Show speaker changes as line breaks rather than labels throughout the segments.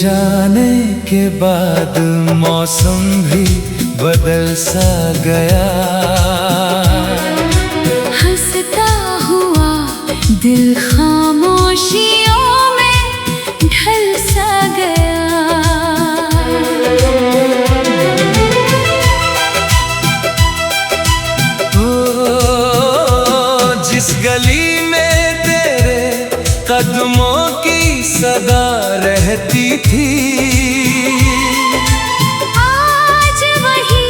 जाने के बाद मौसम भी बदल सा गया।
हंसता हुआ दिल खामोशियों में ढल सा गया।
ओ जिस गली में तेरे कदमों की सदा रहती थी,
आज वही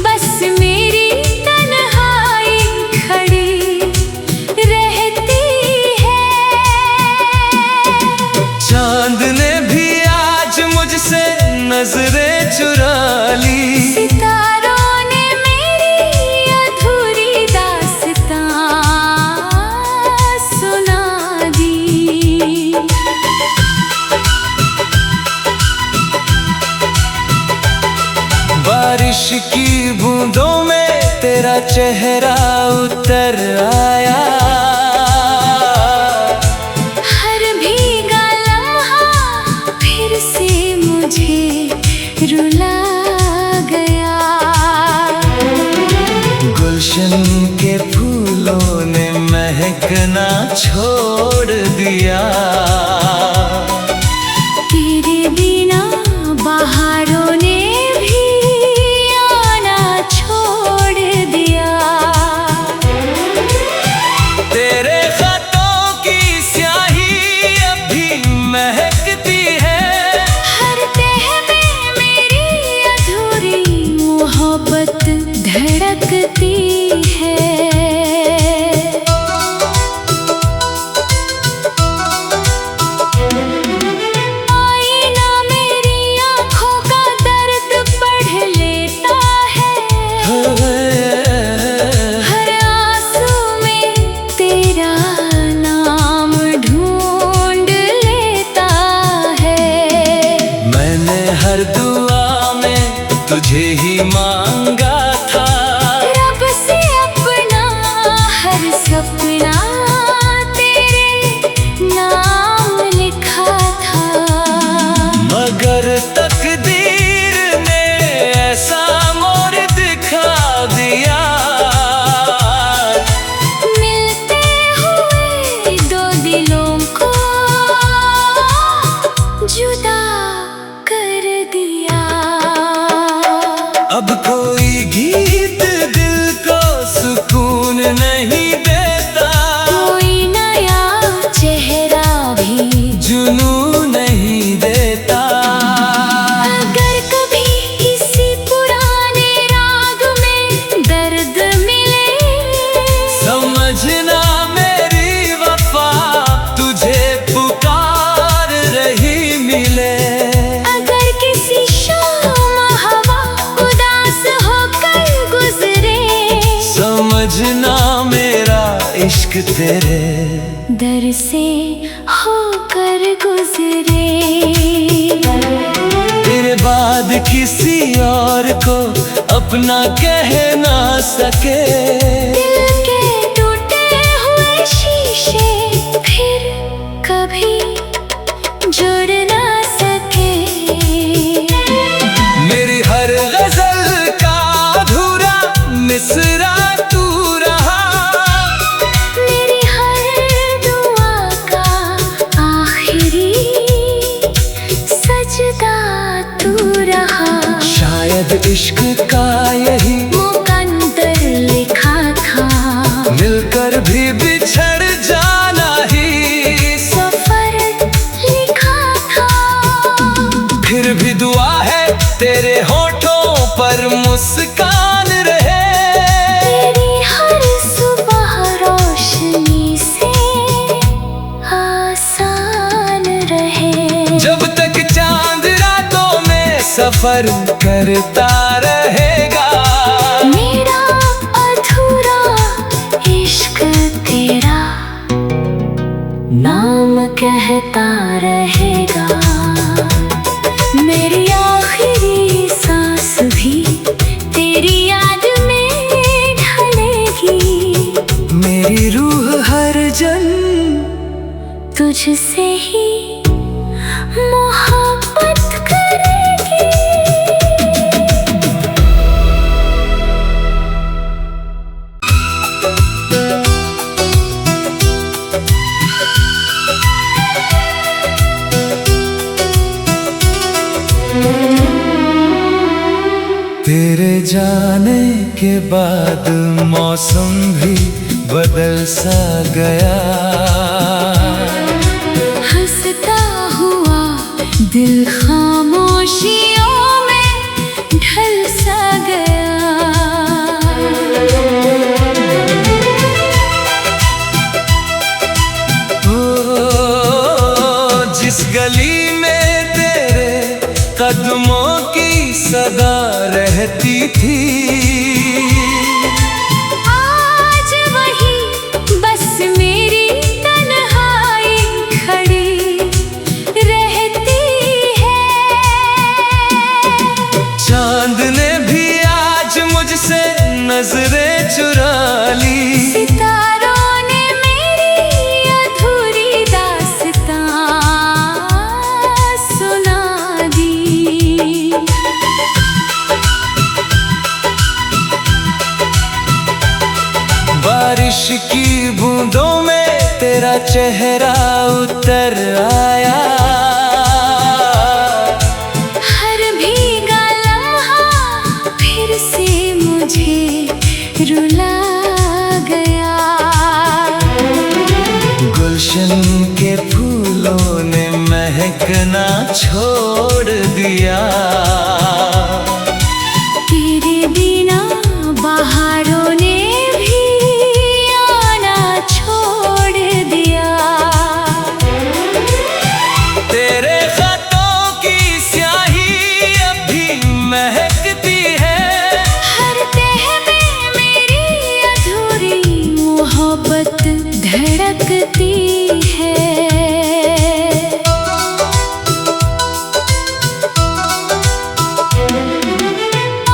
बस मेरी तन्हाई खड़ी रहती है।
चांद ने भी आज मुझसे नजरें चुरा ली।
सितारों ने मेरी अधूरी दास्तां सुना दी।
बारिश की बूंदों में तेरा चेहरा उतर आया।
हर भीगा लम्हा फिर से मुझे रुला गया।
गुलशन के फूलों ने महकना छोड़ दिया।
तेरे बिना बहारों ने भी आना छोड़ दिया।
तेरे खतों की स्याही अब भी महकती है।
हर तह में मेरी अधूरी मोहब्बत धड़कती है। आईना मेरी आँखों का दर्द पढ़ लेता है। हर आंसू में तेरा नाम ढूंढ लेता है।
मैंने हर दुआ में तुझे ही मांगा था।
रब से अपना हर सपना तेरे नाम लिखा था।
मगर तकदीर ने ऐसा मोड़ दिखा दिया।
मिलते हुए दो दिलों को जुदा कर दिया।
अब कोई गीत दिल को सुकून नहीं देता।
कोई नया चेहरा भी
जुनून नहीं देता।
अगर कभी किसी पुराने राग में दर्द मिले,
समझना मेरी वफा तुझे पुकार रही मिले।
अगर किसी शाम हवा उदास होकर गुजरे,
समझना मेरा इश्क तेरे
दर से होकर गुजरे।
तेरे बाद किसी और को अपना कह ना सके।
दिल के टूटे हुए शीशे फिर कभी जुड़ ना सके।
मेरी हर गजल का अधूरा मिसरा तू रहा।
मेरी हर दुआ का आखिरी सजदा तू रहा।
शायद इश्क का यही
मुकद्दर लिखा था।
मिलकर भी बिछड़ जाना ही
सफर लिखा था।
फिर भी दुआ है तेरे होठों पर मुस्कान रहे।
तेरी हर सुबह रोशनी से आसान रहे।
जब तक चांद रातों में सफर करता रहेगा।
मेरा अधूरा इश्क तेरा नाम कहता रहेगा। मेरी आखिरी सांस भी तेरी याद में ढलेगी।
मेरी रूह हर जन्म
तुझसे ही मोहब्बत
तेरे जाने के बाद मौसम भी बदल सा गया,
हंसता हुआ दिल खामोशियों में ढल सा गया।
ओ, जिस गली में तेरे कदमों की सदा रहती थी,
आज वही बस मेरी तन्हाई खड़ी रहती है।
चांद ने भी आज मुझसे नजरें चुरा ली,
सितारों ने मेरी अधूरी दास्तां सुना दी।
बारिश की बूंदों में तेरा चेहरा उतर आया,
हर भीगा लम्हा फिर से मुझे रुला गया।
गुलशन के फूलों ने महकना छोड़ दिया,
तेरे बिना बहारों ने भी आना छोड़ दिया।
तेरे खतों की स्याही अब भी महकती है,
हर तह में मेरी अधूरी मोहब्बत धड़कती है।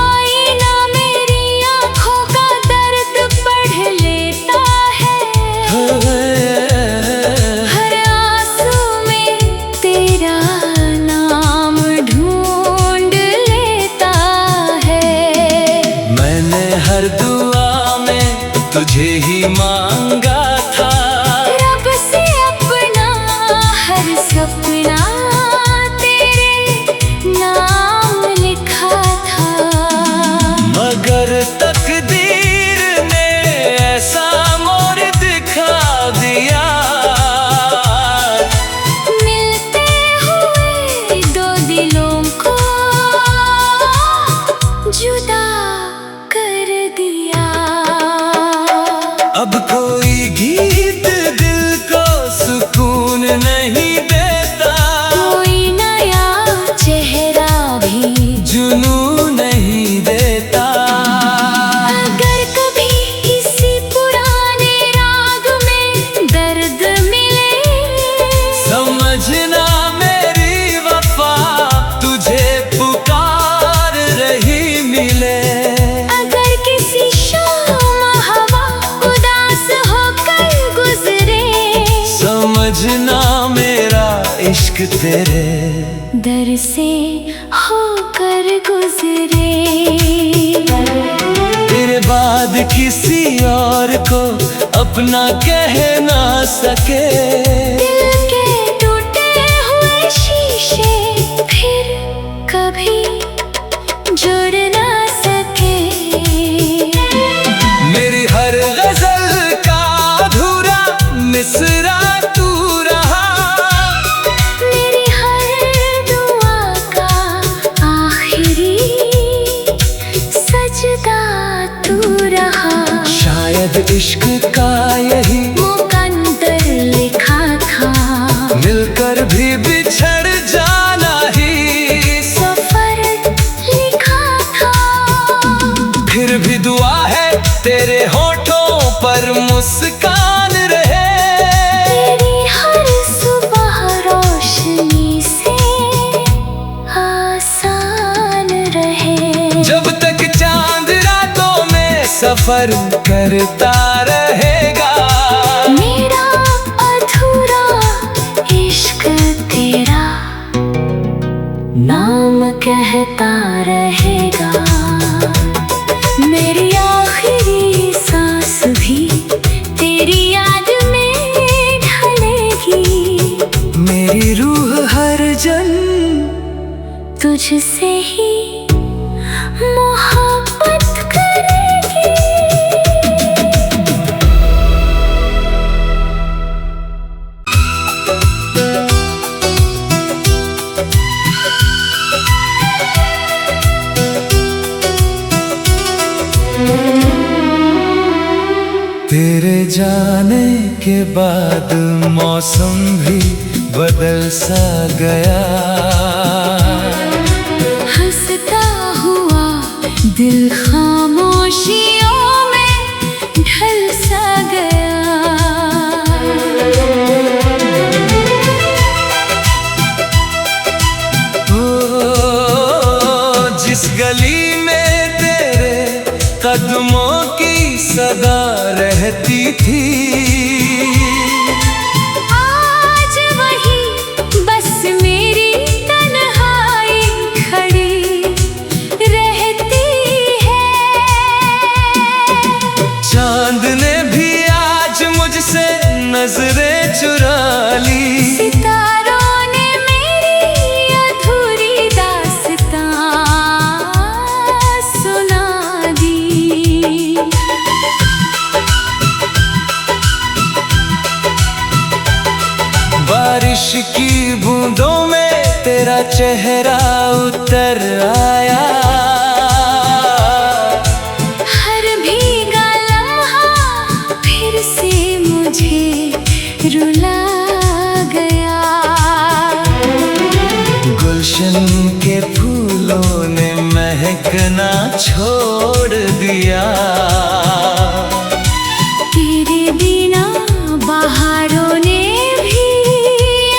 आईना मेरी आँखों का दर्द पढ़ लेता है, हर आंसू में तेरा नाम ढूंढ लेता है।
मैंने हर दुआ में तुझे ही मांगा था,
रब से अपना हर सपना तेरे नाम लिखा था।
मगर तकदीर ने ऐसा मोड़ दिखा दिया,
मिलते हुए दो दिलों को जुदा कर दिया।
अब कोई गीत दिल को सुकून नहीं देता,
कोई नया चेहरा भी
जुनू नहीं देता।
अगर कभी किसी पुराने राग में दर्द मिले,
समझना मेरी वफा तुझे पुकार रही मिले।
अगर किसी शाम हवा उदास होकर गुजरे,
समझना मेरा इश्क तेरे
दर से होकर गुजरे।
तेरे बाद किसी और को अपना कह ना सके,
दिल के टूटे हुए शीशे फिर कभी जुड़ ना सके।
मेरी हर गजल का अधूरा मिसरा तू रहा,
मेरी हर दुआ का आखिरी सजदा तू रहा।
शायद इश्क का यही
मुकद्दर लिखा था,
मिलकर भी बिछड़ जाना ही
सफर लिखा था।
फिर भी दुआ है तेरे होठों पर मुस्कान रहे,
तेरी हर सुबह रोशनी से आसान रहे।
जब तक चांद रातों में सफर करता रहेगा।
मेरा अधूरा इश्क तेरा नाम कहता रहेगा। मेरी आखिरी सांस भी तेरी याद में ढलेगी।
मेरी रूह हर जन्म
तुझसे ही मोहब्बत
तेरे जाने के बाद मौसम भी बदल सा गया,
हंसता हुआ दिल खामोशियों में ढल सा गया।
जिस गली में तेरे कदमों की सदा रहती थी,
आज वही बस मेरी तन्हाई खड़ी रहती है।
चांद ने भी आज मुझसे नजरें चुरा ली,
सितारों ने मेरी अधूरी दास्तां सुना दी।
बारिश की बूंदों में तेरा चेहरा उतर आया,
हर भीगा लम्हा फिर से मुझे रुला गया।
गुलशन के फूलों ने महकना छोड़ दिया,
तेरे बिना बहारों ने भी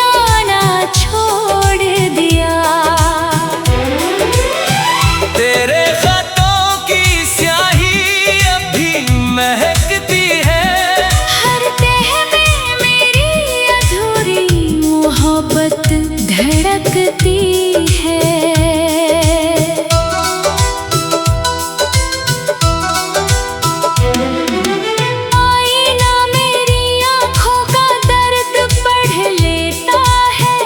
आना छोड़ दिया।
तेरे खतों की स्याही अब भी महकती है,
हर तह में मेरी अधूरी मोहब्बत धड़कती है। आईना मेरी आँखों का दर्द पढ़ लेता है,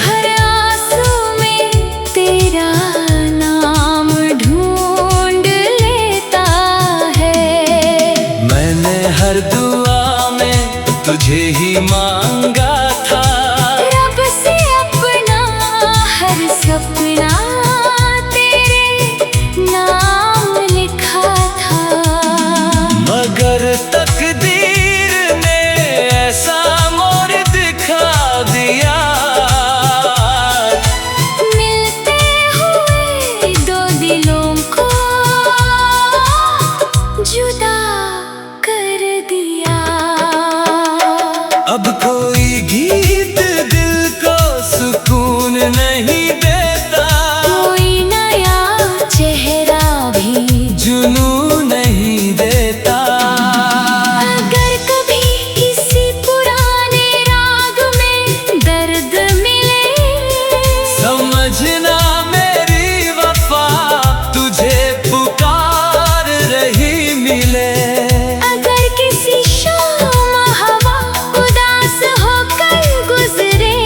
हर आंसू में तेरा नाम ढूंढ लेता है।
मैंने हर दुआ में तुझे ही मांगा था,
रब से अपना हर सपना तेरे नाम लिखा था।
मगर तकदीर ने ऐसा मोड़ दिखा दिया,
मिलते हुए दो दिलों को जुदा कर दिया।
अब कोई गीत दिल को सुकून नहीं देता,
कोई नया चेहरा भी
जुनू नहीं देता।
अगर कभी किसी पुराने राग में दर्द मिले,
समझना मेरी वफा तुझे पुकार रही मिले।
अगर किसी शाम हवा उदास होकर गुजरे,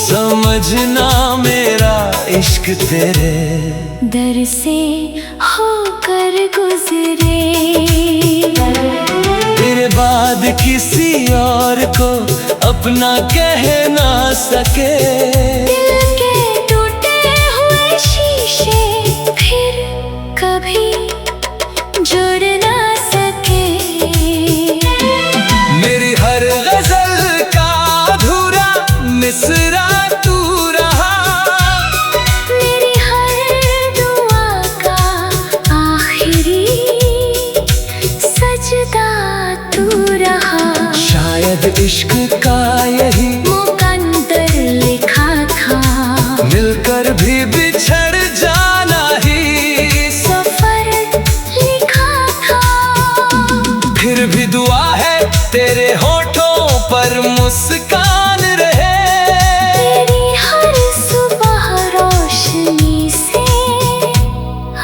समझना मेरा इश्क तेरे
दर से होकर गुजरे।
तेरे बाद किसी और को अपना कह ना सके,
दिल के टूटे हुए शीशे फिर कभी जुड़ ना सके।
मेरी हर गजल का अधूरा मिसरा तू रहा,
मेरी हर दुआ का आखिरी सजदा तू रहा।
शायद इश्क का यही
मुकद्दर लिखा था,
मिलकर भी बिछड़ जाना ही
सफर लिखा था।
फिर भी दुआ है तेरे होठों पर मुस्कान रहे,
तेरी हर सुबह रोशनी से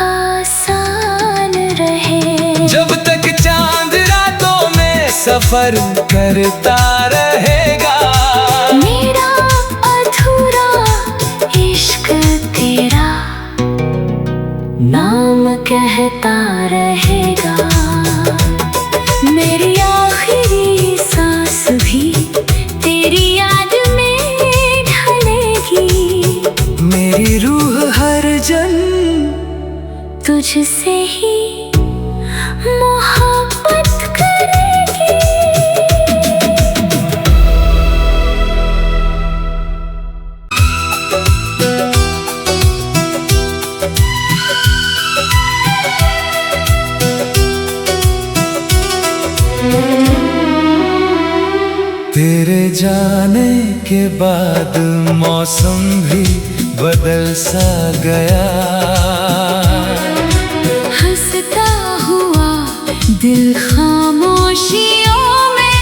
आसान रहे।
जब तक चांद रातों में सफर करता रहेगा,
मेरा अधूरा इश्क तेरा नाम कहता रहेगा। मेरी आखिरी सांस भी तेरी याद में ढलेगी।
मेरी रूह हर जन्म
तुझसे ही मोहब्बत करेगी।
तेरे जाने के बाद मौसम भी बदल सा गया,
हंसता हुआ दिल खामोशियों में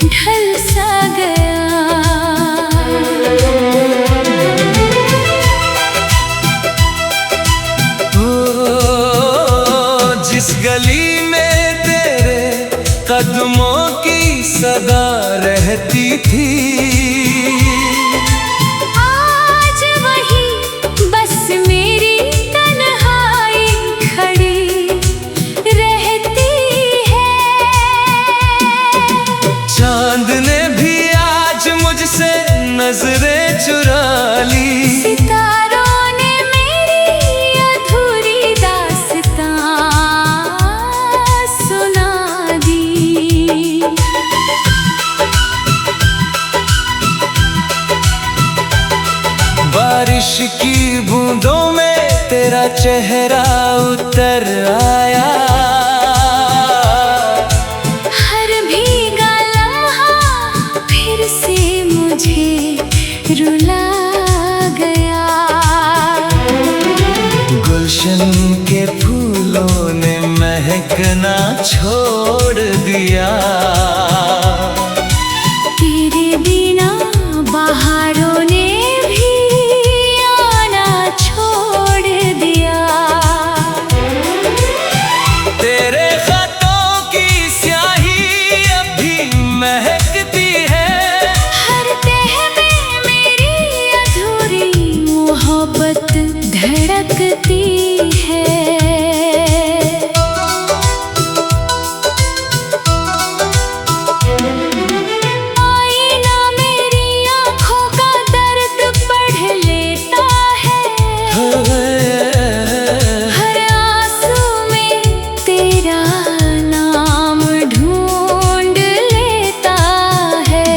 ढल सा गया।
ओ जिस गली में तेरे कदमों की सदा रहती थी,
आज वही बस मेरी तन्हाई खड़ी रहती है।
चांद ने भी आज मुझसे नजरें चुरा ली,
सितारों ने मेरी अधूरी दास्तां सुना दी।
बारिश की बूंदों में तेरा चेहरा उतर आया,
हर भीगा लम्हा फिर से मुझे रुला गया।
गुलशन के फूलों ने महकना छोड़ दिया,
तेरे बिना बहारों ने भी आना छोड़ दिया।
तेरे खतों की स्याही अब भी महकती है,
हर तह में मेरी अधूरी मोहब्बत धड़कती है। आईना मेरी आँखों का दर्द पढ़ लेता है, हर आंसू में तेरा नाम ढूंढ लेता है।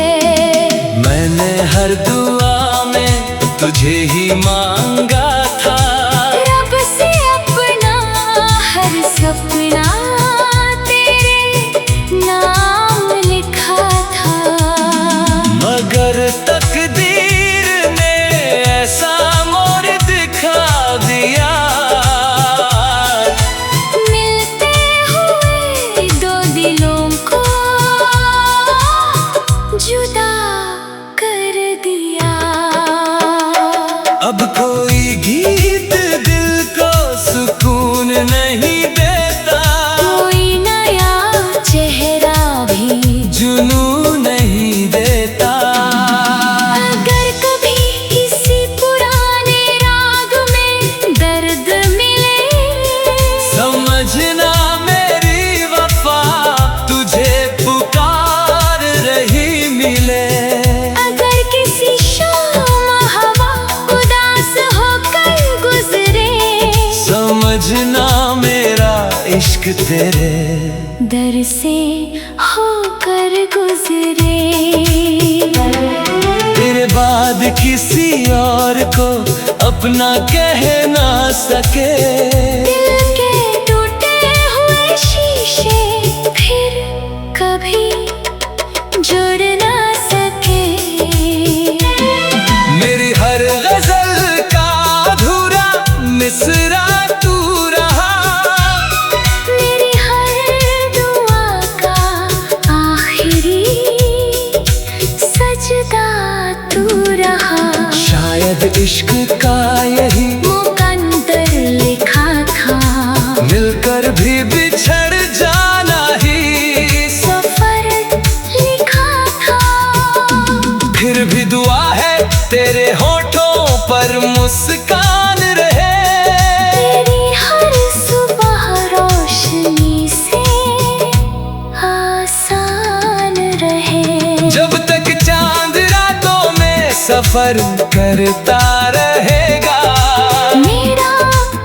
मैंने हर दुआ में तुझे ही मांगा था,
रब से अपना हर सपना तेरे नाम लिखा था।
मगर तकदीर ने ऐसा मोड़ दिखा दिया,
मिलते हुए दो दिलों को जुदा कर दिया।
अब कोई गीत दिल को सुकून नहीं देता,
कोई नया चेहरा भी
जुनू नहीं देता।
अगर कभी किसी पुराने राग में दर्द मिले,
समझना मेरी वफा तुझे पुकार रही मिले।
अगर किसी शाम हवा उदास होकर गुजरे,
समझना मेरा इश्क तेरे
दर से होकर गुजरे।
तेरे बाद किसी और को अपना कह ना सके,
दिल के टूटे हुए शीशे फिर कभी जुड़ ना सके।
मेरी हर गजल का अधूरा मिसरा तू रहा,
मेरी हर दुआ का आखिरी सजदा तू रहा।
शायद इश्क का यही
मुकद्दर लिखा था,
मिलकर भी बिछड़ जाना ही
सफर लिखा था।
फिर भी दुआ है तेरे होठों पर मुस्कान रहे,
तेरी हर सुबह रोशनी से आसान रहे।
जब तक चांद रातों में सफर करता रहेगा,
मेरा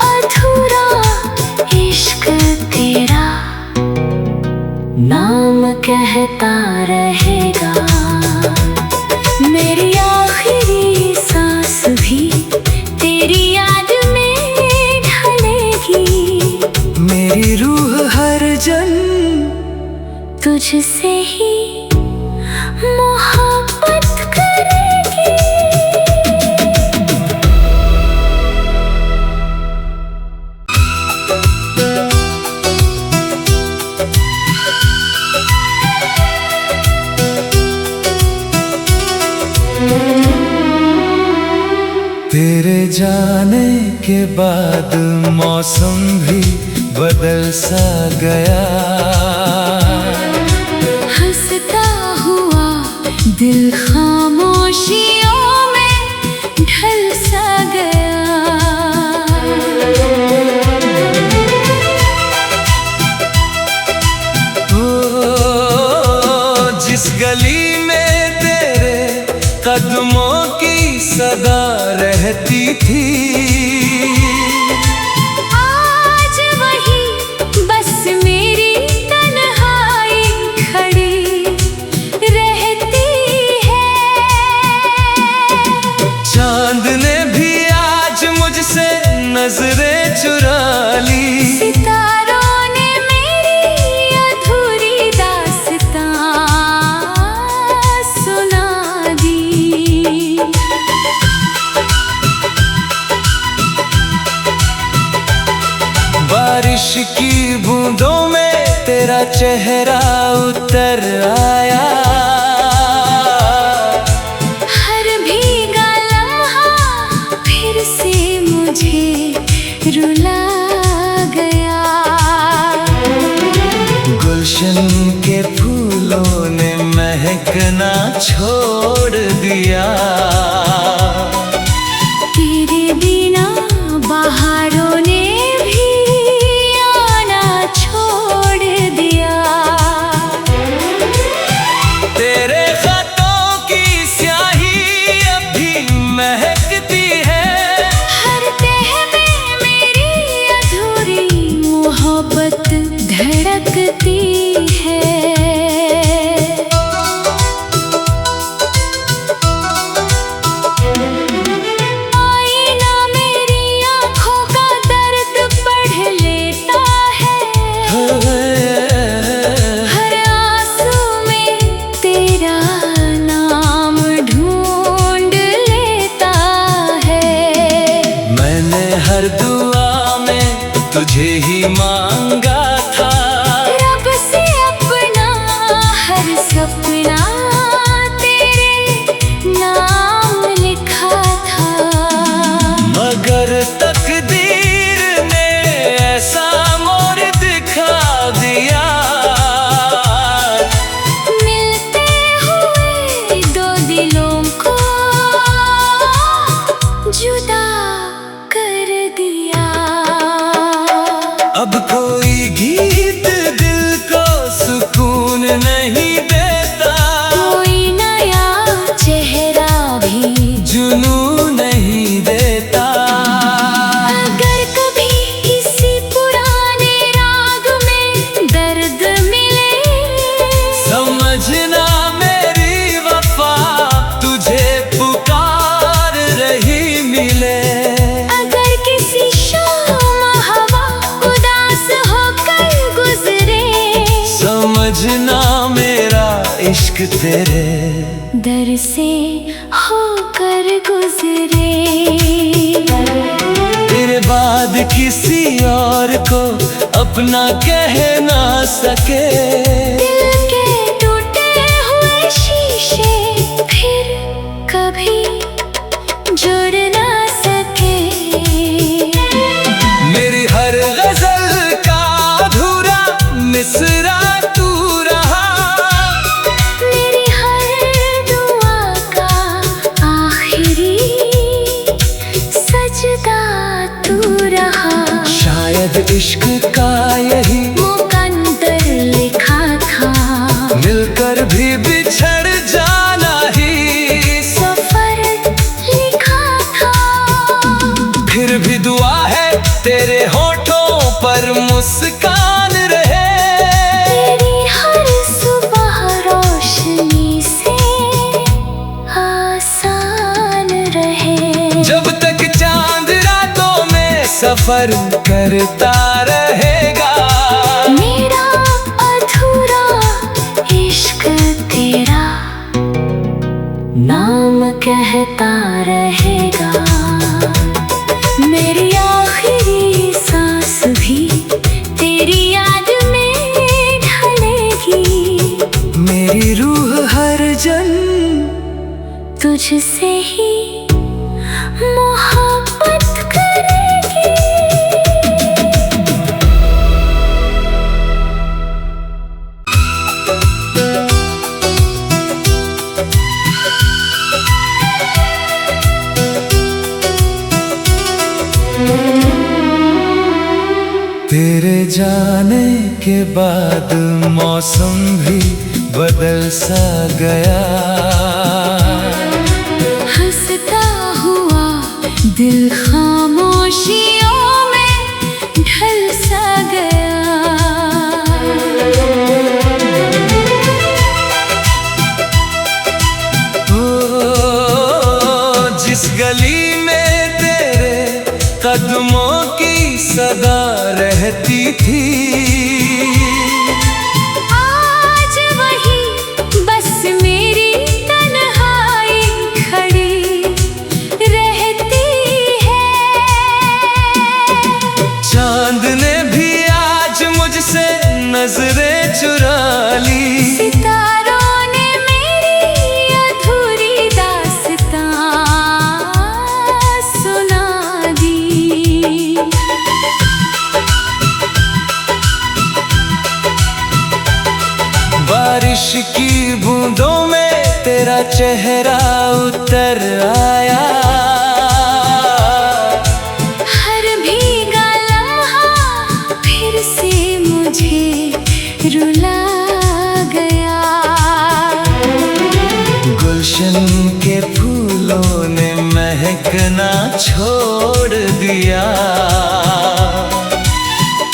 अधूरा इश्क तेरा रहता रहेगा। मेरी आखिरी सांस भी तेरी याद में ढलेगी।
मेरी रूह हर जन्म
तुझसे ही मोहब्बत करेगी।
तेरे जाने के बाद मौसम भी बदल सा गया।
हंसता हुआ दिल खामोशियों में ढल सा गया।
ओ, जिस गली में तेरे कदमों की सदा रहती थी,
आज वही बस मेरी तन्हाई खड़ी रहती है।
चांद ने भी आज मुझसे नजरें चुरा ली।
सितारों ने मेरी अधूरी दास्तां सुना दी।
बारिश की बूंदों में तेरा चेहरा उतर आया।
हर भीगा लम्हा फिर से मुझे रुला गया।
गुलशन के फूलों ने महकना छोड़ दिया।
तेरे बिना बहारों ने भी आना छोड़ दिया।
तेरे खतों की स्याही अब भी महकती है।
हर तह में मेरी अधूरी मोहब्बत धड़कती है। आईना मेरी आँखों का दर्द पढ़ लेता है। हर आंसू में तेरा नाम ढूंढ लेता है।
मैंने हर दुआ में तुझे ही मांगा था।
रब से अपना हर सपना तेरे नाम लिखा था।
मगर तकदीर ने ऐसा मोड़ दिखा दिया।
मिलते हुए दो दिलों को जुदा कर दिया।
अब कोई गीत दिल को सुकून नहीं देता।
कोई नया चेहरा भी
जुनून नहीं देता।
अगर कभी किसी पुराने राग में दर्द मिले,
समझना मेरी वफा तुझे पुकार रही मिले।
अगर किसी शाम हवा उदास होकर गुजरे,
समझना मेरा इश्क तेरे
दर से होकर गुजरे।
तेरे बाद किसी और को अपना कह ना सके।
दिल के टूटे हुए शीशे फिर कभी जुड़ ना सके।
मेरी हर गजल का अधूरा मिसरा तू रहा।
मेरी हर दुआ का आखिरी सजदा तू रहा।
शायद इश्क का यही
मुकद्दर लिखा था।
मिलकर भी बिछड़ जाना ही
सफर लिखा था।
फिर भी दुआ है तेरे होठों पर मुस्कान रहे।
तेरी हर सुबह
सफर करता रहेगा।
मेरा अधूरा इश्क तेरा नाम कहता रहेगा। मेरी आखिरी सांस भी तेरी याद में ढलेगी।
मेरी रूह हर जन्म
तुझसे ही मोहब्बत करेगी।
तेरे जाने के बाद मौसम भी बदल सा गया।
हंसता हुआ दिल खामोशियों में ढल सा गया।
ओ, जिस गली में तेरे कदमों की सदा रहती थी,
आज वही बस मेरी तन्हाई खड़ी रहती है।
चांद ने भी आज मुझसे नजरें चुरा ली।
सितारों ने मेरी अधूरी दास्तां सुना दी।
बारिश की बूंदों में तेरा चेहरा उतर आया।
हर भीगा लम्हा फिर से मुझे रुला गया।
गुलशन के फूलों ने महकना छोड़ दिया।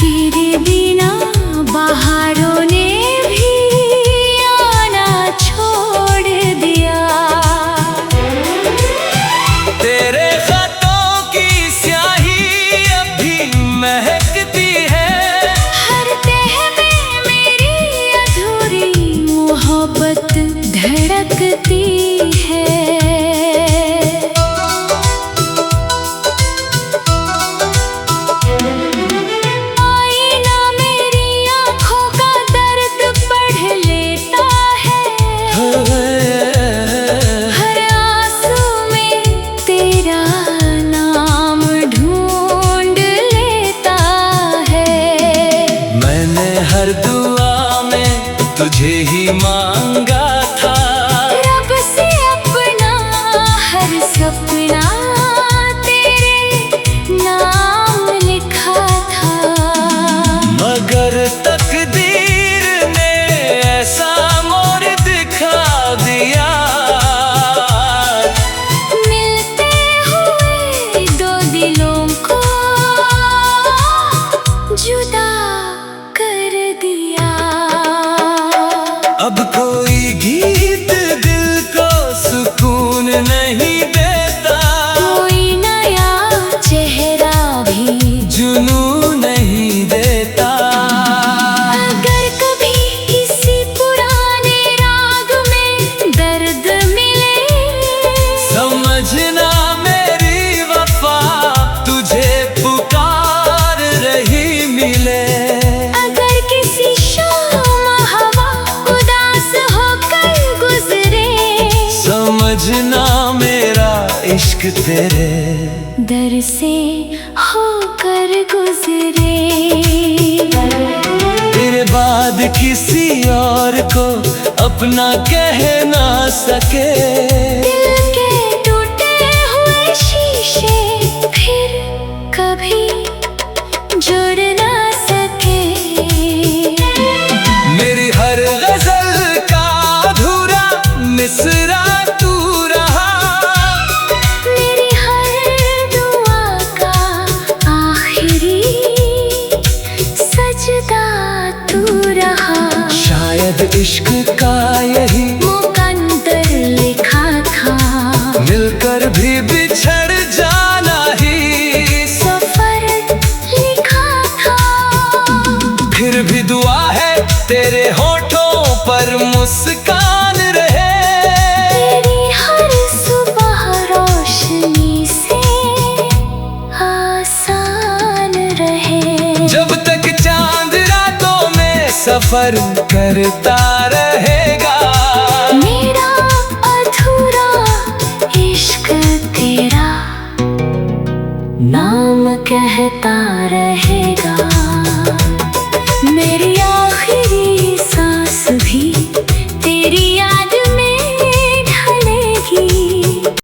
तेरे बिना बहारों ने भी आना छोड़ दिया।
तेरे खतों की स्याही अब भी महकती है।
हर तह में मेरी अधूरी मोहब्बत धड़कती है। आईना मेरी आँखों का दर्द पढ़ लेता है। हर आंसू में तेरा नाम ढूंढ लेता है।
मैंने हर दुआ में तुझे ही मांगा था।
रब से अपना हर सपना तेरे नाम लिखा था।
मगर तकदीर ने ऐसा मोड़ दिखा दिया।
मिलते हुए दो दिलों को जुदा कर दिया।
अब कोई गीत दिल को सुकून नहीं देता।
कोई नया चेहरा भी
जुनून नहीं देता।
अगर कभी किसी पुराने राग में दर्द मिले,
समझना मेरी वफा तुझे पुकार रही मिले।
अगर किसी शाम हवा उदास होकर गुजरे,
समझना मेरा इश्क तेरे
दर से होकर गुजरे।
तेरे बाद किसी और को अपना कह ना सके।
दिल के टूटे हुए शीशे फिर कभी जुड़ ना सके।
मेरी हर गजल का अधूरा मिसरा तू रहा।
मेरी हर दुआ का आखिरी सजदा तू रहा।
शायद इश्क का यही
मुकद्दर लिखा था।
मिलकर भी बिछड़ जाना ही
सफर
मुस्कान रहे।
तेरी हर सुबह रोशनी से आसान रहे।
जब तक चांद रातों में सफर करता रहेगा,
मेरा अधूरा इश्क तेरा नाम कहता रहेगा। मेरी